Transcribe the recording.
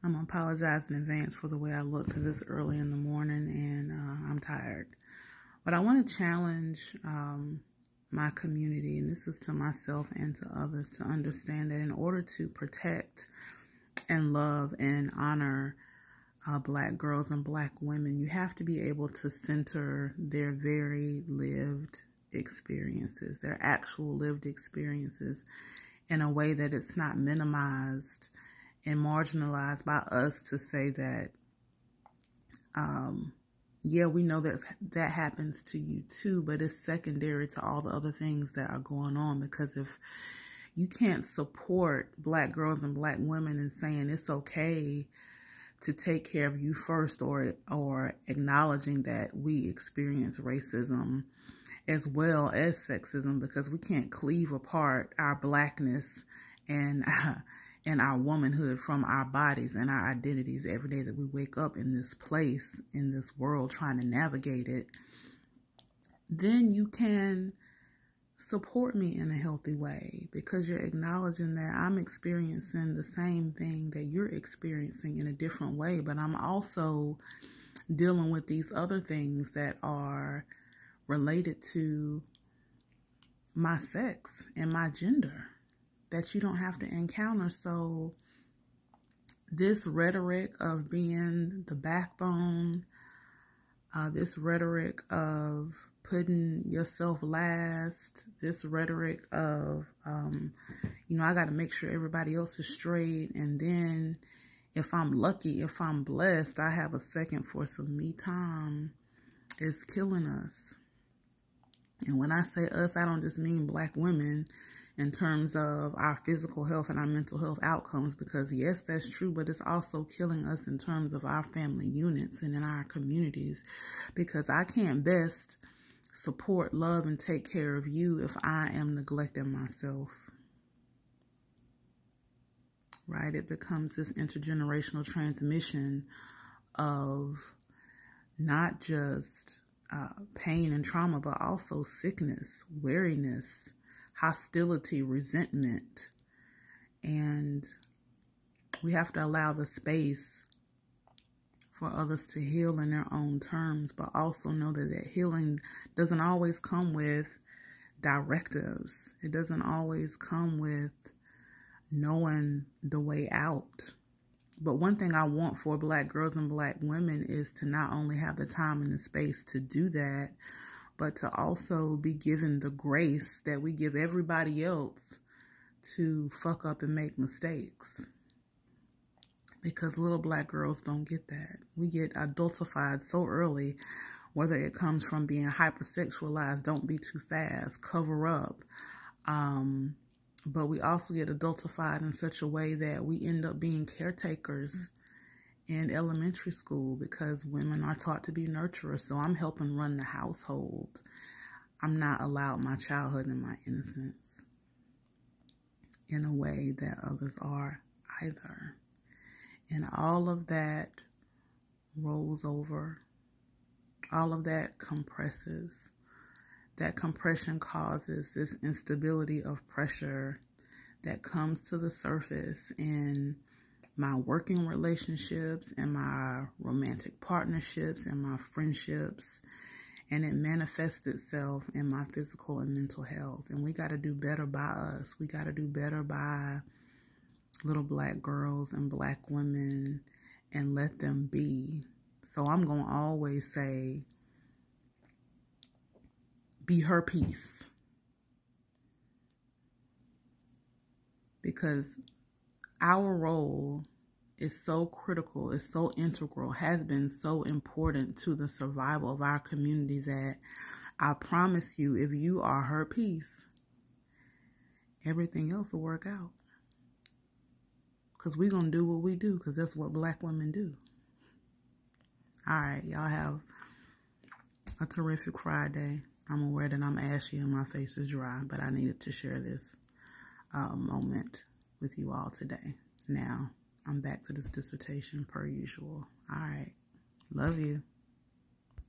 I'm gonna apologize in advance for the way I look because it's early in the morning and I'm tired. But I want to challenge my community, and this is to myself and to others, to understand that in order to protect and love and honor Black girls and Black women, you have to be able to center their very lived experiences, their actual lived experiences, in a way that it's not minimized and marginalized by us to say that, yeah, we know that happens to you too, but it's secondary to all the other things that are going on. Because if you can't support Black girls and Black women in saying it's okay to take care of you first, or acknowledging that we experience racism as well as sexism, because we can't cleave apart our Blackness and our womanhood from our bodies and our identities every day that we wake up in this place, in this world, trying to navigate it, then you can support me in a healthy way, because you're acknowledging that I'm experiencing the same thing that you're experiencing in a different way, but I'm also dealing with these other things that are related to my sex and my gender that you don't have to encounter. So this rhetoric of being the backbone, this rhetoric of putting yourself last, this rhetoric of, I got to make sure everybody else is straight. And then if I'm lucky, if I'm blessed, I have a second for some me time, is killing us. And when I say us, I don't just mean Black women in terms of our physical health and our mental health outcomes, because yes, that's true, but it's also killing us in terms of our family units and in our communities, because I can't best support, love, and take care of you if I am neglecting myself. Right? It becomes this intergenerational transmission of not just pain and trauma, but also sickness, weariness, hostility, resentment. And we have to allow the space for others to heal in their own terms, but also know that healing doesn't always come with directives. It doesn't always come with knowing the way out. But one thing I want for Black girls and Black women is to not only have the time and the space to do that, but to also be given the grace that we give everybody else to fuck up and make mistakes. Because little Black girls don't get that. We get adultified so early, whether it comes from being hypersexualized, don't be too fast, cover up. But we also get adultified in such a way that we end up being caretakers in elementary school, because women are taught to be nurturers. So I'm helping run the household. I'm not allowed my childhood and my innocence in a way that others are either. And all of that rolls over. All of that compresses. That compression causes this instability of pressure that comes to the surface in my working relationships and my romantic partnerships and my friendships. And it manifests itself in my physical and mental health. And we got to do better by us. We got to do better by little Black girls and Black women and let them be. So I'm going to always say, be her peace. Because our role is so critical, is so integral, has been so important to the survival of our community, that I promise you, if you are her peace, everything else will work out. Because we're going to do what we do, because that's what Black women do. All right, y'all have a terrific Friday. I'm aware that I'm ashy and my face is dry, but I needed to share this moment with you all today. Now, I'm back to this dissertation per usual. All right. Love you.